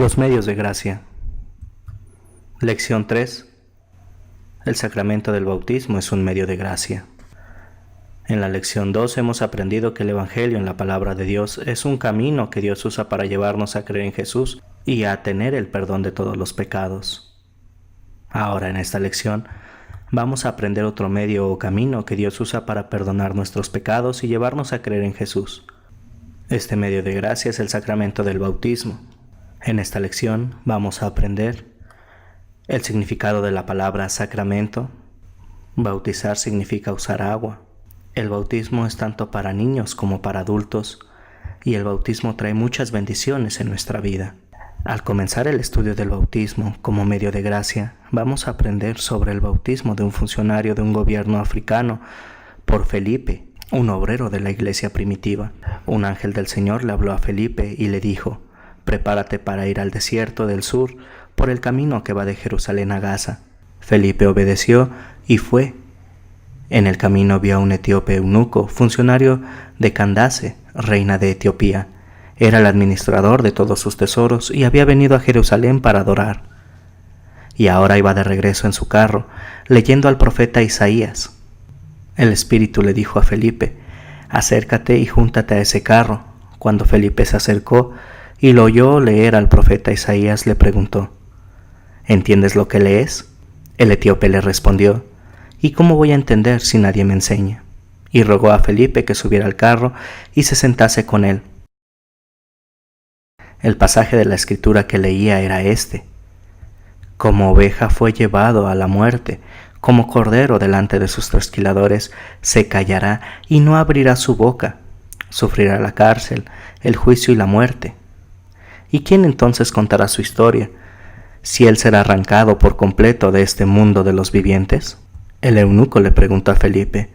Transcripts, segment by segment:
Los medios de gracia. Lección 3. El sacramento del bautismo es un medio de gracia. En la lección 2 hemos aprendido que el Evangelio en la palabra de Dios es un camino que Dios usa para llevarnos a creer en Jesús y a tener el perdón de todos los pecados. Ahora en esta lección vamos a aprender otro medio o camino que Dios usa para perdonar nuestros pecados y llevarnos a creer en Jesús. Este medio de gracia es el sacramento del bautismo. En esta lección vamos a aprender el significado de la palabra sacramento. Bautizar significa usar agua. El bautismo es tanto para niños como para adultos, y el bautismo trae muchas bendiciones en nuestra vida. Al comenzar el estudio del bautismo como medio de gracia, vamos a aprender sobre el bautismo de un funcionario de un gobierno africano por Felipe, un obrero de la iglesia primitiva. Un ángel del Señor le habló a Felipe y le dijo: «Prepárate para ir al desierto del sur por el camino que va de Jerusalén a Gaza». Felipe obedeció y fue. En el camino vio a un etíope eunuco, funcionario de Candace, reina de Etiopía. Era el administrador de todos sus tesoros y había venido a Jerusalén para adorar. Y ahora iba de regreso en su carro, leyendo al profeta Isaías. El Espíritu le dijo a Felipe: «Acércate y júntate a ese carro». Cuando Felipe se acercó y lo oyó leer al profeta Isaías, le preguntó: «¿Entiendes lo que lees?». El etíope le respondió: «¿Y cómo voy a entender si nadie me enseña?». Y rogó a Felipe que subiera al carro y se sentase con él. El pasaje de la escritura que leía era este: «Como oveja fue llevado a la muerte, como cordero delante de sus trasquiladores, se callará y no abrirá su boca. Sufrirá la cárcel, el juicio y la muerte. ¿Y quién entonces contará su historia, si él será arrancado por completo de este mundo de los vivientes?». El eunuco le preguntó a Felipe: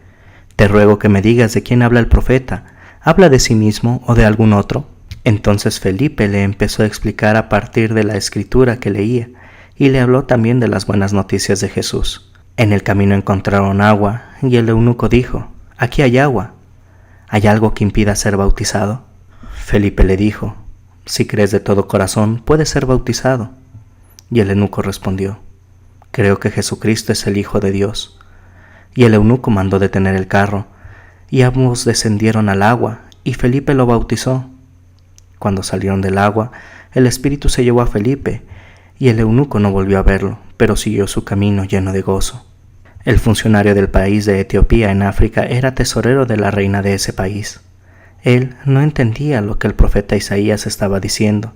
«Te ruego que me digas de quién habla el profeta. ¿Habla de sí mismo o de algún otro?». Entonces Felipe le empezó a explicar a partir de la escritura que leía, y le habló también de las buenas noticias de Jesús. En el camino encontraron agua, y el eunuco dijo: «Aquí hay agua. ¿Hay algo que impida ser bautizado?». Felipe le dijo: «Si crees de todo corazón, puedes ser bautizado». Y el eunuco respondió: «Creo que Jesucristo es el Hijo de Dios». Y el eunuco mandó detener el carro, y ambos descendieron al agua, y Felipe lo bautizó. Cuando salieron del agua, el Espíritu se llevó a Felipe, y el eunuco no volvió a verlo, pero siguió su camino lleno de gozo. El funcionario del país de Etiopía en África era tesorero de la reina de ese país. Él no entendía lo que el profeta Isaías estaba diciendo.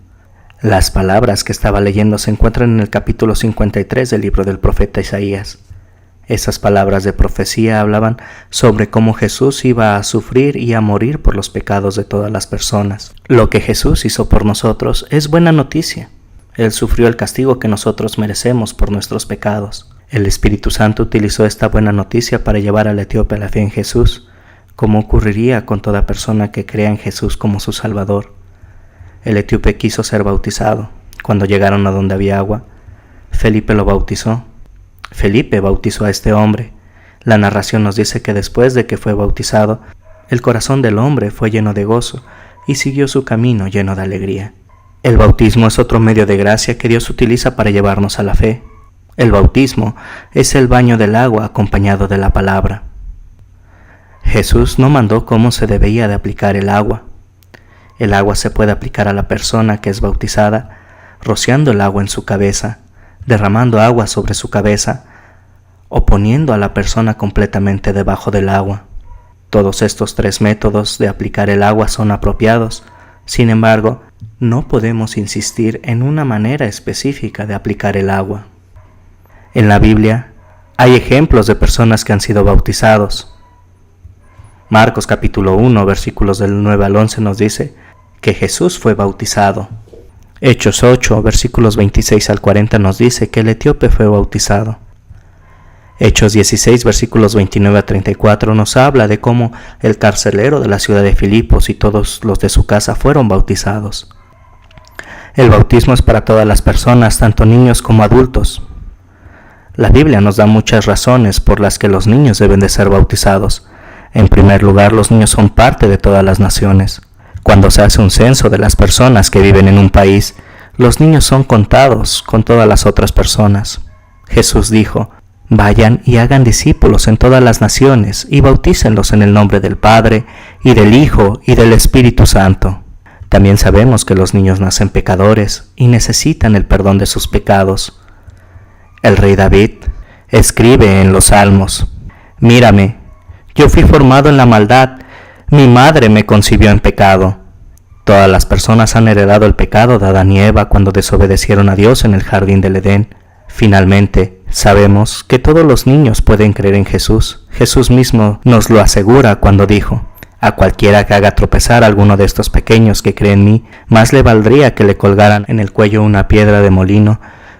Las palabras que estaba leyendo se encuentran en el capítulo 53 del libro del profeta Isaías. Esas palabras de profecía hablaban sobre cómo Jesús iba a sufrir y a morir por los pecados de todas las personas. Lo que Jesús hizo por nosotros es buena noticia. Él sufrió el castigo que nosotros merecemos por nuestros pecados. El Espíritu Santo utilizó esta buena noticia para llevar al etíope a la fe en Jesús, como ocurriría con toda persona que crea en Jesús como su Salvador. El etíope quiso ser bautizado. Cuando llegaron a donde había agua, Felipe lo bautizó. Felipe bautizó a este hombre. La narración nos dice que después de que fue bautizado, el corazón del hombre fue lleno de gozo y siguió su camino lleno de alegría. El bautismo es otro medio de gracia que Dios utiliza para llevarnos a la fe. El bautismo es el baño del agua acompañado de la palabra. Jesús no mandó cómo se debía de aplicar el agua. El agua se puede aplicar a la persona que es bautizada, rociando el agua en su cabeza, derramando agua sobre su cabeza, o poniendo a la persona completamente debajo del agua. Todos estos tres métodos de aplicar el agua son apropiados. Sin embargo, no podemos insistir en una manera específica de aplicar el agua. En la Biblia hay ejemplos de personas que han sido bautizados. Marcos capítulo 1, versículos del 9 al 11 nos dice que Jesús fue bautizado. Hechos 8, versículos 26 al 40 nos dice que el etíope fue bautizado. Hechos 16, versículos 29 a 34 nos habla de cómo el carcelero de la ciudad de Filipos y todos los de su casa fueron bautizados. El bautismo es para todas las personas, tanto niños como adultos. La Biblia nos da muchas razones por las que los niños deben de ser bautizados. En primer lugar, los niños son parte de todas las naciones. Cuando se hace un censo de las personas que viven en un país, los niños son contados con todas las otras personas. Jesús dijo: vayan y hagan discípulos en todas las naciones y bautícenlos en el nombre del Padre, y del Hijo, y del Espíritu Santo. También sabemos que los niños nacen pecadores y necesitan el perdón de sus pecados. El rey David escribe en los Salmos: mírame, yo fui formado en la maldad, mi madre me concibió en pecado. Todas las personas han heredado el pecado de Adán y Eva cuando desobedecieron a Dios en el jardín del Edén. Finalmente, sabemos que todos los niños pueden creer en Jesús. Jesús mismo nos lo asegura cuando dijo: a cualquiera que haga tropezar a alguno de estos pequeños que cree en mí, más le valdría que le colgaran en el cuello una piedra de molino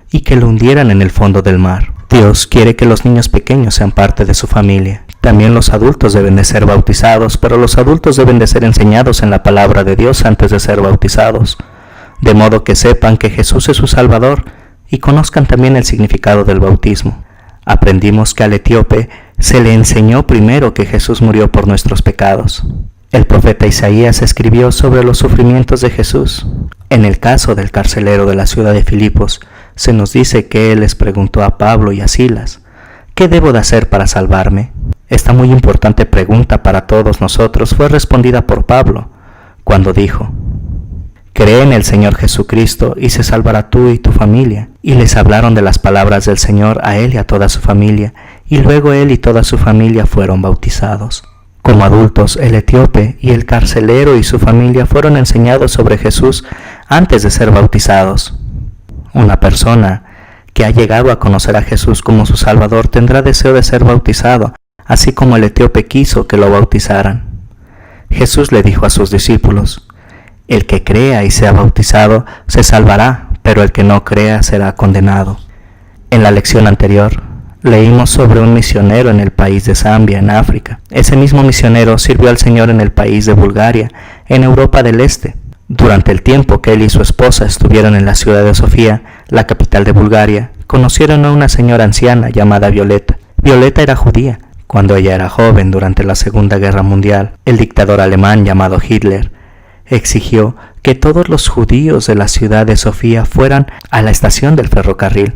y que lo hundieran en el fondo del mar. Dios quiere que los niños pequeños sean parte de su familia. También los adultos deben de ser bautizados, pero los adultos deben de ser enseñados en la palabra de Dios antes de ser bautizados, de modo que sepan que Jesús es su Salvador y conozcan también el significado del bautismo. Aprendimos que al etíope se le enseñó primero que Jesús murió por nuestros pecados. El profeta Isaías escribió sobre los sufrimientos de Jesús. En el caso del carcelero de la ciudad de Filipos, se nos dice que él les preguntó a Pablo y a Silas: ¿qué debo de hacer para salvarme? Esta muy importante pregunta para todos nosotros fue respondida por Pablo, cuando dijo: cree en el Señor Jesucristo y se salvará tú y tu familia. Y les hablaron de las palabras del Señor a él y a toda su familia, y luego él y toda su familia fueron bautizados. Como adultos, el etíope y el carcelero y su familia fueron enseñados sobre Jesús antes de ser bautizados. Una persona que ha llegado a conocer a Jesús como su Salvador tendrá deseo de ser bautizado, así como el etíope quiso que lo bautizaran. Jesús le dijo a sus discípulos: el que crea y sea bautizado se salvará, pero el que no crea será condenado. En la lección anterior, leímos sobre un misionero en el país de Zambia, en África. Ese mismo misionero sirvió al Señor en el país de Bulgaria, en Europa del Este. Durante el tiempo que él y su esposa estuvieron en la ciudad de Sofía, la capital de Bulgaria, conocieron a una señora anciana llamada Violeta. Violeta era judía. Cuando ella era joven, durante la Segunda Guerra Mundial, el dictador alemán llamado Hitler exigió que todos los judíos de la ciudad de Sofía fueran a la estación del ferrocarril.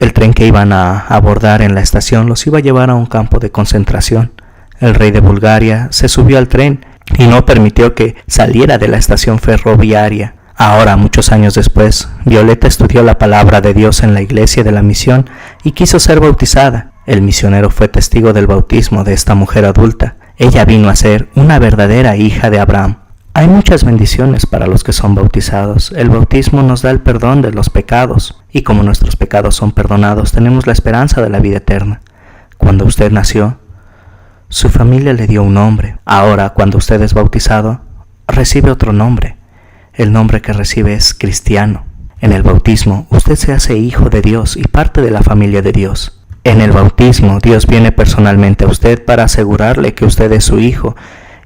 El tren que iban a abordar en la estación los iba a llevar a un campo de concentración. El rey de Bulgaria se subió al tren y no permitió que saliera de la estación ferroviaria. Ahora, muchos años después, Violeta estudió la palabra de Dios en la iglesia de la misión y quiso ser bautizada. El misionero fue testigo del bautismo de esta mujer adulta. Ella vino a ser una verdadera hija de Abraham. Hay muchas bendiciones para los que son bautizados. El bautismo nos da el perdón de los pecados, y como nuestros pecados son perdonados, tenemos la esperanza de la vida eterna. Cuando usted nació, su familia le dio un nombre. Ahora, cuando usted es bautizado, recibe otro nombre. El nombre que recibe es cristiano. En el bautismo, usted se hace hijo de Dios y parte de la familia de Dios. En el bautismo, Dios viene personalmente a usted para asegurarle que usted es su hijo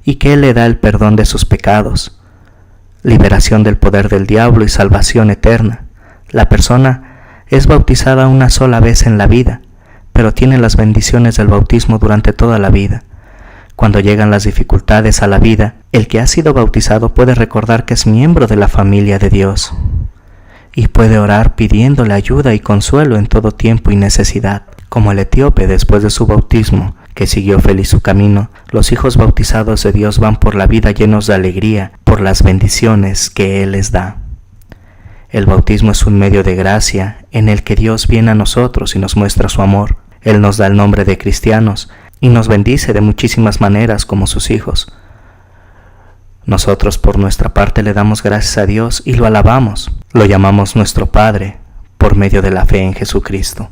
y que Él le da el perdón de sus pecados, liberación del poder del diablo y salvación eterna. La persona es bautizada una sola vez en la vida, pero tiene las bendiciones del bautismo durante toda la vida. Cuando llegan las dificultades a la vida, el que ha sido bautizado puede recordar que es miembro de la familia de Dios y puede orar pidiéndole ayuda y consuelo en todo tiempo y necesidad. Como el etíope después de su bautismo, que siguió feliz su camino, los hijos bautizados de Dios van por la vida llenos de alegría por las bendiciones que Él les da. El bautismo es un medio de gracia en el que Dios viene a nosotros y nos muestra su amor. Él nos da el nombre de cristianos y nos bendice de muchísimas maneras como sus hijos. Nosotros por nuestra parte le damos gracias a Dios y lo alabamos. Lo llamamos nuestro Padre por medio de la fe en Jesucristo.